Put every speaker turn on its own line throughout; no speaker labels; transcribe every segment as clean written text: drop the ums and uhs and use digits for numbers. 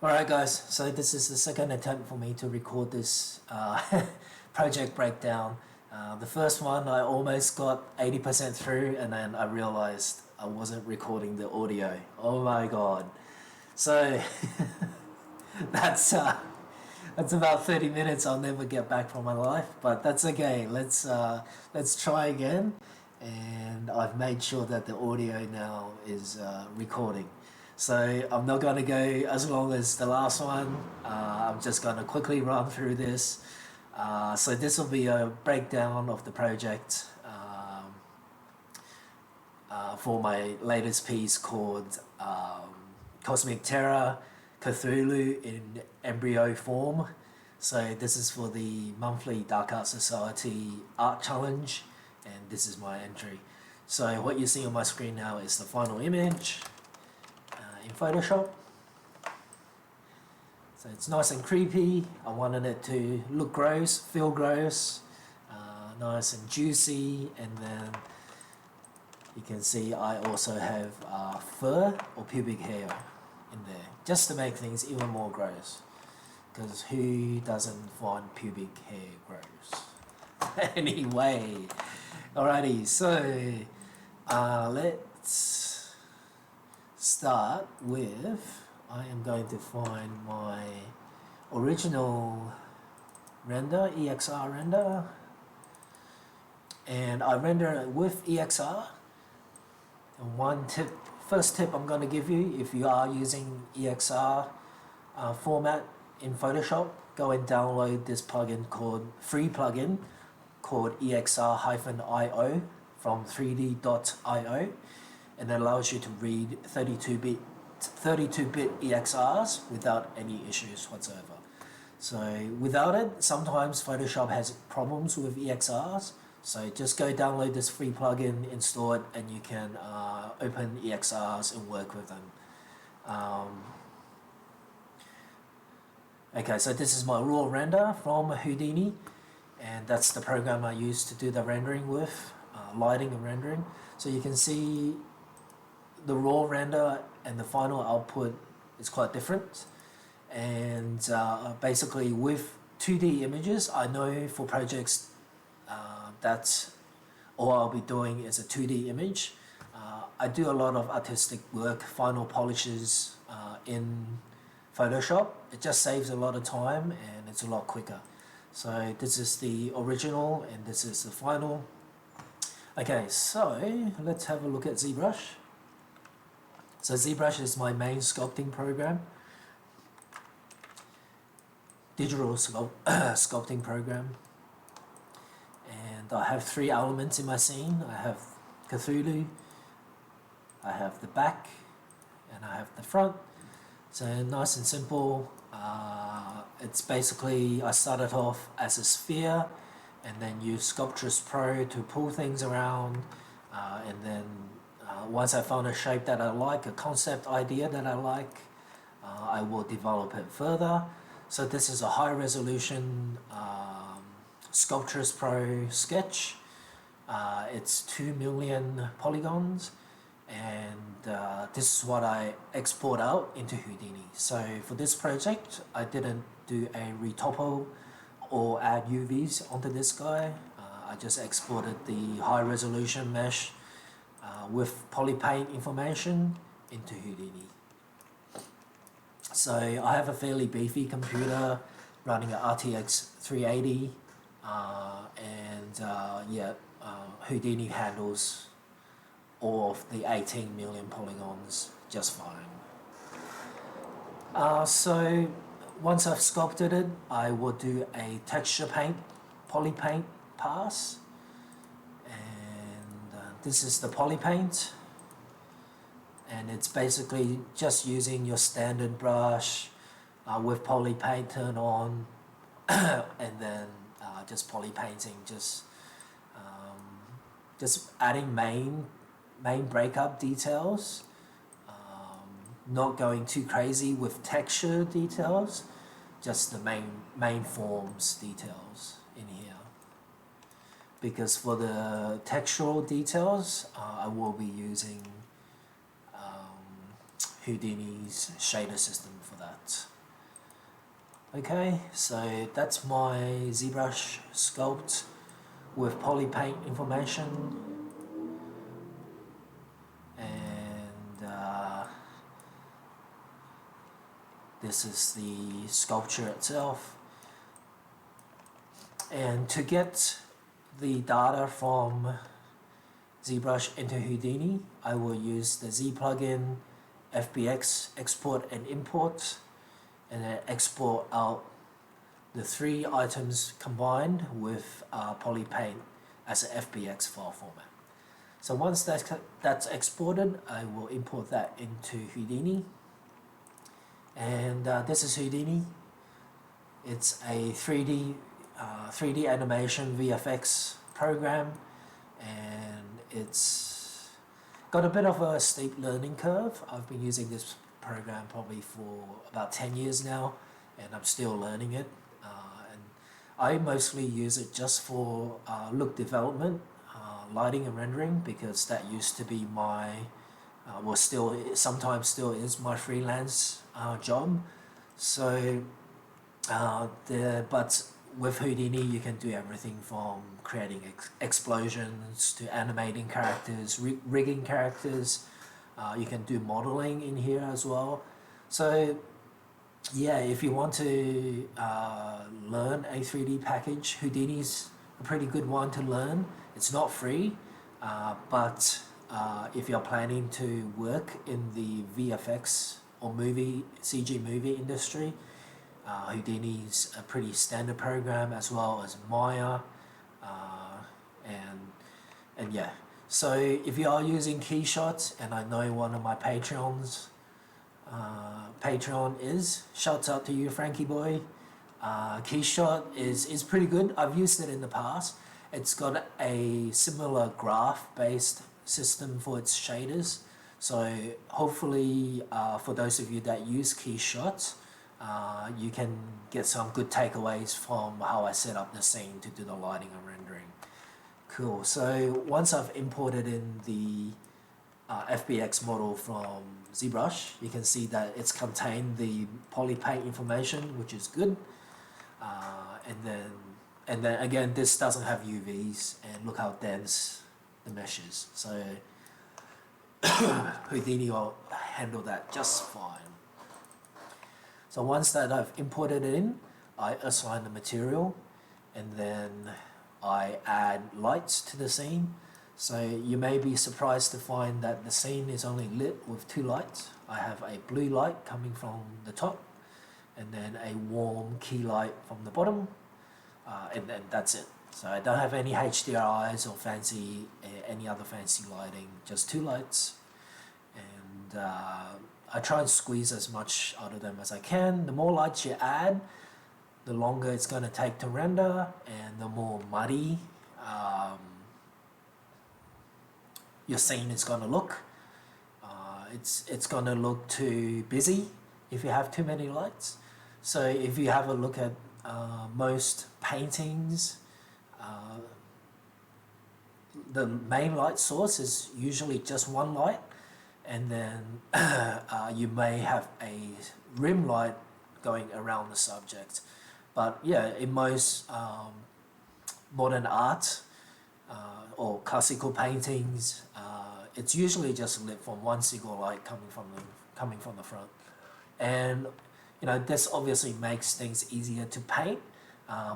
Alright guys, so this is the second attempt for me to record this project breakdown. The first one I almost got 80% through and then I realized I wasn't recording the audio. Oh my god. So that's about 30 minutes I'll never get back from my life, but that's okay. Let's try again, and I've made sure that the audio now is recording. So I'm not going to go as long as the last one. I'm just going to quickly run through this. So this will be a breakdown of the project for my latest piece called Cosmic Terror Cthulhu in Embryo Form. So this is for the monthly Dark Art Society Art Challenge, and this is my entry. So what you see on my screen now is the final image in Photoshop. So it's nice and creepy. I wanted it to look gross, feel gross, nice and juicy, and then you can see I also have fur or pubic hair in there, just to make things even more gross, because who doesn't find pubic hair gross? Anyway, alrighty, so let's start with, I am going to find my original render, EXR render, and I render it with EXR. And first tip I'm going to give you, if you are using EXR format in Photoshop, go and download this free plugin called EXR-IO from 3D.io, and it allows you to read 32-bit EXRs without any issues whatsoever. So without it, sometimes Photoshop has problems with EXRs. So just go download this free plugin, install it, and you can open EXRs and work with them. Okay, so this is my raw render from Houdini, and that's the program I use to do the rendering with, lighting and rendering. So you can see the raw render and the final output is quite different. And basically with 2D images, I know for projects that's all I'll be doing is a 2D image. I do a lot of artistic work, final polishes in Photoshop. It just saves a lot of time and it's a lot quicker. So this is the original and this is the final. Okay, so let's have a look at Zbrush. So Zbrush is my main sculpting program, digital sculpting program. And I have three elements in my scene. I have Cthulhu, I have the back, and I have the front. So nice and simple. It's basically, I started off as a sphere and then use Sculptress Pro to pull things around, and then once I found a shape that I like, a concept idea that I like, I will develop it further. So this is a high resolution Sculptress Pro sketch. It's 2 million polygons, and this is what I export out into Houdini. So for this project, I didn't do a retopo or add UVs onto this guy. I just exported the high resolution mesh with polypaint information into Houdini. So I have a fairly beefy computer running an RTX 380, and Houdini handles all of the 18 million polygons just fine. So once I've sculpted it, I will do a texture paint, polypaint pass. This is the polypaint, and it's basically just using your standard brush with polypaint turned on, and then just polypainting, just adding main breakup details, not going too crazy with texture details, just the main forms details in here. Because for the textural details, I will be using Houdini's shader system for that. Okay, so that's my ZBrush sculpt with poly paint information, and this is the sculpture itself. And to get the data from ZBrush into Houdini, I will use the Z plugin, FBX export and import, and then export out the three items combined with polypaint as an FBX file format. So once that's exported, I will import that into Houdini. And this is Houdini. It's a 3D animation VFX program, and it's got a bit of a steep learning curve. I've been using this program probably for about 10 years now, and I'm still learning it. And I mostly use it just for look development, lighting and rendering, because that used to be my, well, sometimes still is my freelance job. So, but with Houdini, you can do everything from creating explosions to animating characters, rigging characters. You can do modeling in here as well. So yeah, if you want to learn a 3D package, Houdini's a pretty good one to learn. It's not free, but if you're planning to work in the VFX or CG movie industry, Houdini's a pretty standard program, as well as Maya, and yeah. So if you are using Keyshot, and I know one of my Patreon is, shouts out to you, Frankie boy. Keyshot is pretty good. I've used it in the past. It's got a similar graph-based system for its shaders. So hopefully, for those of you that use Keyshot, you can get some good takeaways from how I set up the scene to do the lighting and rendering. Cool. So once I've imported in the FBX model from ZBrush, you can see that it's contained the polypaint information, which is good. And then again, this doesn't have UVs, and look how dense the mesh is. So Houdini will handle that just fine. So once that I've imported it in, I assign the material, and then I add lights to the scene. So you may be surprised to find that the scene is only lit with two lights. I have a blue light coming from the top, and then a warm key light from the bottom, and then that's it. So I don't have any HDRIs or any other fancy lighting, just two lights. And I try and squeeze as much out of them as I can. The more lights you add, the longer it's going to take to render, and the more muddy your scene is going to look. It's going to look too busy if you have too many lights. So if you have a look at most paintings, the main light source is usually just one light, and then you may have a rim light going around the subject. But yeah, in most modern art or classical paintings, it's usually just lit from one single light coming from the front. And you know, this obviously makes things easier to paint,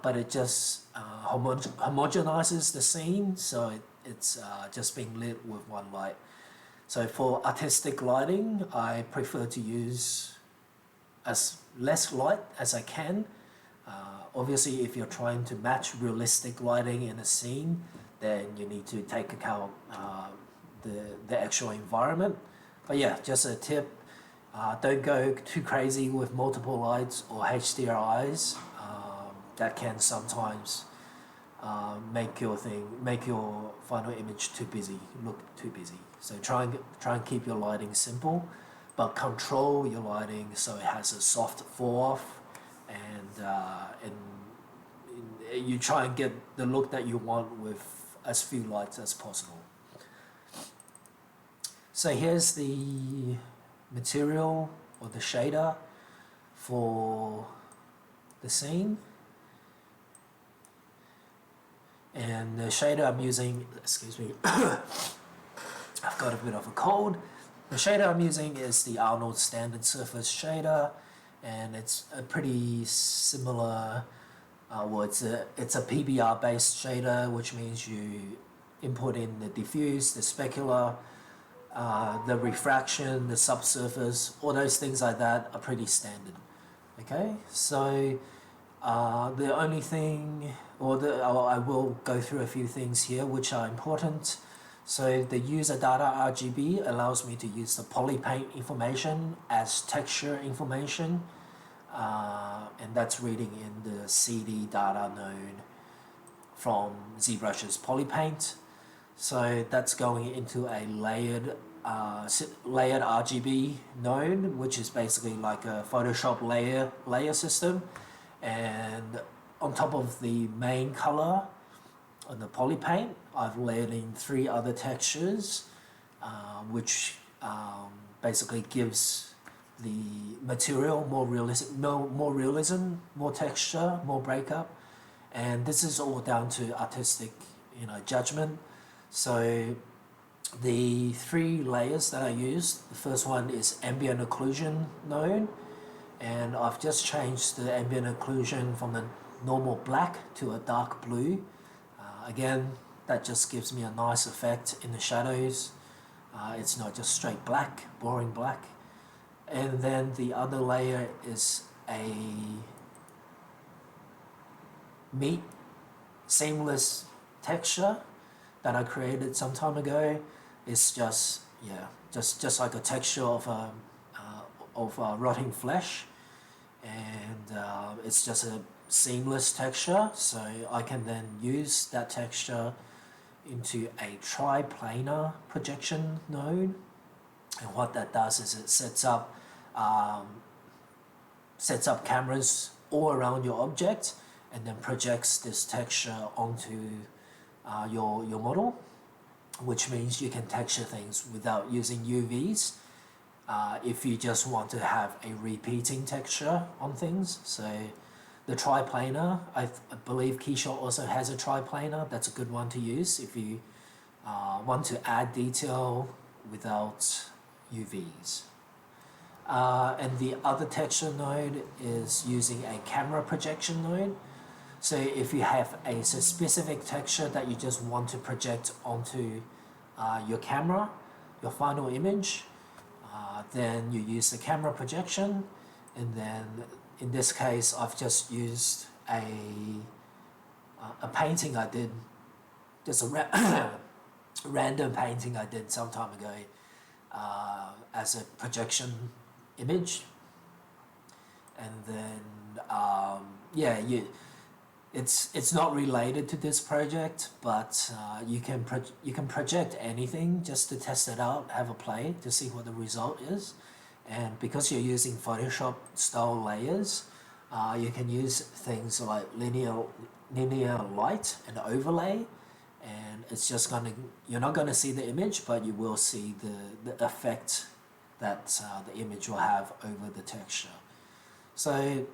but it just homogenizes the scene, so it's just being lit with one light. So for artistic lighting, I prefer to use as less light as I can. Obviously, if you're trying to match realistic lighting in a scene, then you need to take account the actual environment. But yeah, just a tip, don't go too crazy with multiple lights or HDRIs. That can sometimes make your final image too busy, look too busy. So try and keep your lighting simple, but control your lighting so it has a soft fall off, and you try and get the look that you want with as few lights as possible. So here's the material or the shader for the scene. And the shader I'm using, excuse me, I've got a bit of a cold. The shader I'm using is the Arnold standard surface shader, and it's a pretty similar, well, it's a PBR based shader, which means you input in the diffuse, the specular, the refraction, the subsurface, all those things like that are pretty standard. Okay, so the only thing, I will go through a few things here which are important. So the user data RGB allows me to use the polypaint information as texture information, and that's reading in the CD data node from Zbrush's polypaint. So that's going into a layered RGB node, which is basically like a Photoshop layer system, and on top of the main color on the polypaint, I've layered in 3 other textures, which basically gives the material more realism, more texture, more breakup, and this is all down to artistic, judgment. So the 3 layers that I used, the first one is Ambient Occlusion node, and I've just changed the Ambient Occlusion from the normal black to a dark blue. Again, that just gives me a nice effect in the shadows. It's not just straight black, boring black. And then the other layer is a meat seamless texture that I created some time ago. It's just like a texture of rotting flesh, and it's just a seamless texture, so I can then use that texture into a triplanar projection node. And what that does is it sets up cameras all around your object, and then projects this texture onto your model, which means you can texture things without using UVs if you just want to have a repeating texture on things. So the triplanar, I believe Keyshot also has a triplanar. That's a good one to use if you want to add detail without UVs. And the other texture node is using a camera projection node. So if you have a specific texture that you just want to project onto your camera, your final image, then you use the camera projection, and then in this case I've just used a painting I did, just a random painting I did some time ago as a projection image. And then it's not related to this project, but you can project anything just to test it out, have a play to see what the result is. And because you're using Photoshop style layers, you can use things like linear light and overlay, and it's just you're not gonna see the image, but you will see the effect that the image will have over the texture. So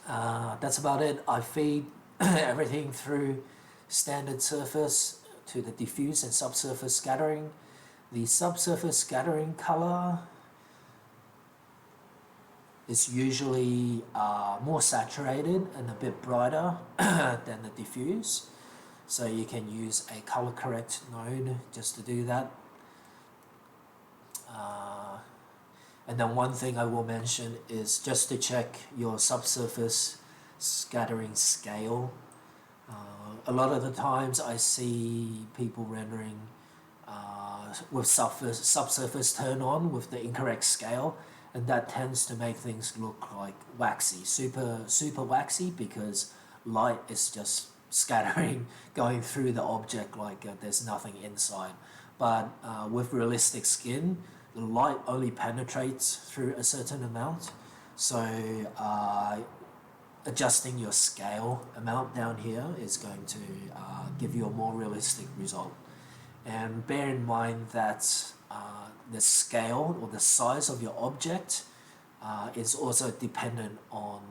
that's about it. I feed everything through standard surface to the diffuse and subsurface scattering. The subsurface scattering color is usually more saturated and a bit brighter than the diffuse. So you can use a color correct node just to do that. And then one thing I will mention is just to check your subsurface scattering scale. A lot of the times I see people rendering with subsurface turned on with the incorrect scale, and that tends to make things look like waxy, super waxy, because light is just scattering, going through the object like there's nothing inside. But with realistic skin, the light only penetrates through a certain amount, so adjusting your scale amount down here is going to give you a more realistic result. And bear in mind that the scale or the size of your object is also dependent on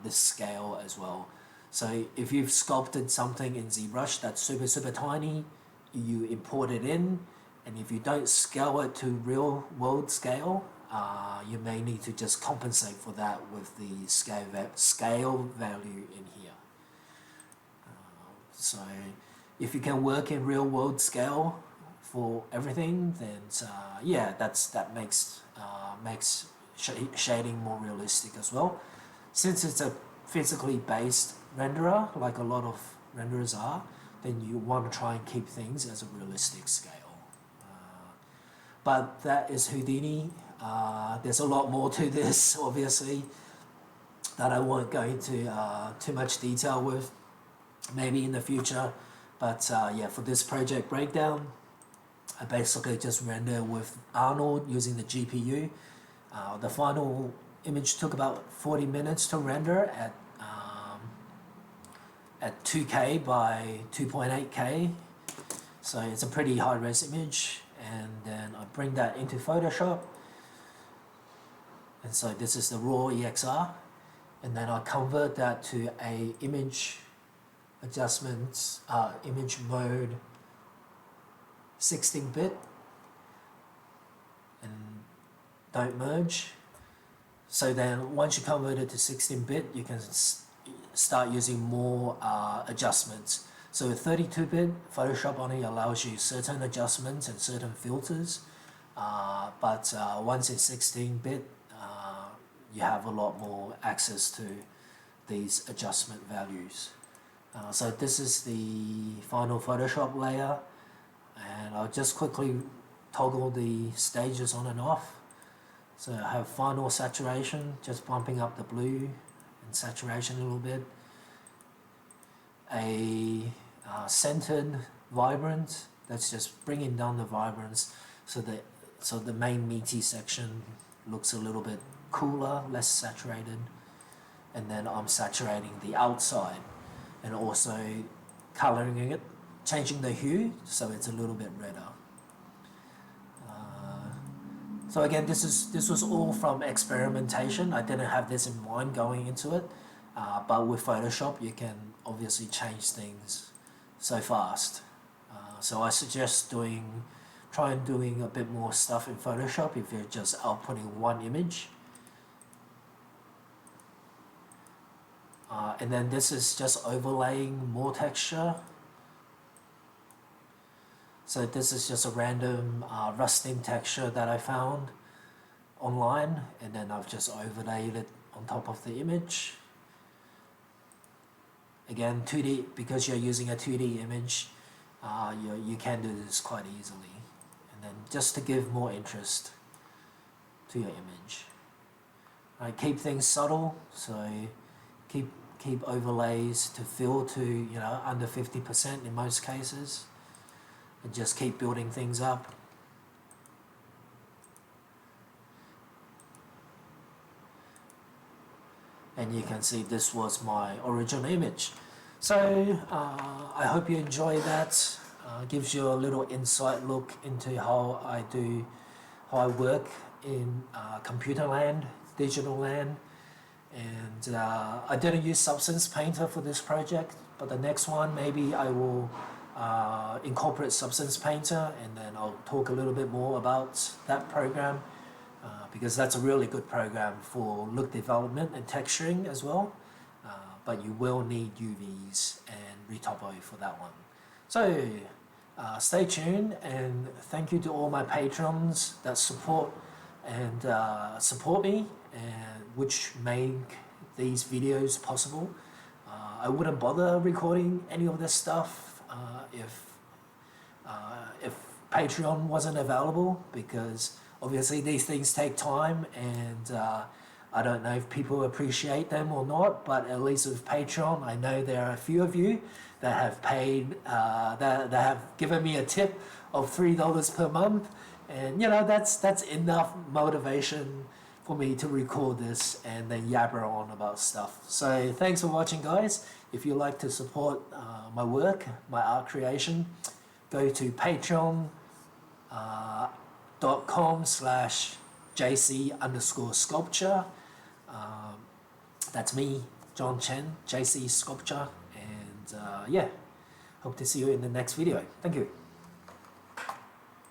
this scale as well. So if you've sculpted something in ZBrush that's super tiny, you import it in, and if you don't scale it to real world scale, you may need to just compensate for that with the scale value in here. So if you can work in real world scale for everything, then yeah, that makes shading more realistic as well. Since it's a physically based renderer, like a lot of renderers are, then you want to try and keep things as a realistic scale. But that is Houdini. There's a lot more to this, obviously, that I won't go into too much detail with, maybe in the future. But yeah, for this project breakdown, I basically just render with Arnold using the GPU. The final image took about 40 minutes to render at 2K by 2.8K. So it's a pretty high-res image. And then I bring that into Photoshop. And so this is the raw EXR. And then I convert that to a image adjustments, image mode 16-bit, and don't merge. So then once you convert it to 16-bit, you can start using more adjustments. So with 32-bit, Photoshop only allows you certain adjustments and certain filters, but once it's 16-bit, you have a lot more access to these adjustment values. So this is the final Photoshop layer, and I'll just quickly toggle the stages on and off. So I have final saturation, just bumping up the blue and saturation a little bit. A centered vibrant, that's just bringing down the vibrance so the main meaty section looks a little bit cooler, less saturated. And then I'm saturating the outside and also coloring it, changing the hue so it's a little bit redder. So again, this was all from experimentation. I didn't have this in mind going into it, but with Photoshop you can obviously change things so fast. So I suggest try and doing a bit more stuff in Photoshop if you're just outputting one image. And then this is just overlaying more texture. So this is just a random rusting texture that I found online, and then I've just overlaid it on top of the image. Again, 2D, because you're using a 2D image, you can do this quite easily. And then just to give more interest to your image. Keep things subtle, so keep overlays to fill to under 50% in most cases, and just keep building things up. And you can see this was my original image. So I hope you enjoy that. Gives you a little inside look into how I work in computer land, digital land. And I didn't use Substance Painter for this project, but the next one maybe I will incorporate Substance Painter, and then I'll talk a little bit more about that program, because that's a really good program for look development and texturing as well, but you will need UVs and retopo for that one. So stay tuned, and thank you to all my patrons that support me, and which make these videos possible. I wouldn't bother recording any of this stuff if Patreon wasn't available, because obviously these things take time, and I don't know if people appreciate them or not, but at least with Patreon, I know there are a few of you that have paid, that have given me a tip of $3 per month, and that's enough motivation for me to record this and then yabber on about stuff. So thanks for watching, guys. If you like to support my work, my art creation, go to patreon.com/JC_sculpture. that's me, John Chen, JC Sculpture, and yeah, hope to see you in the next video. Thank you.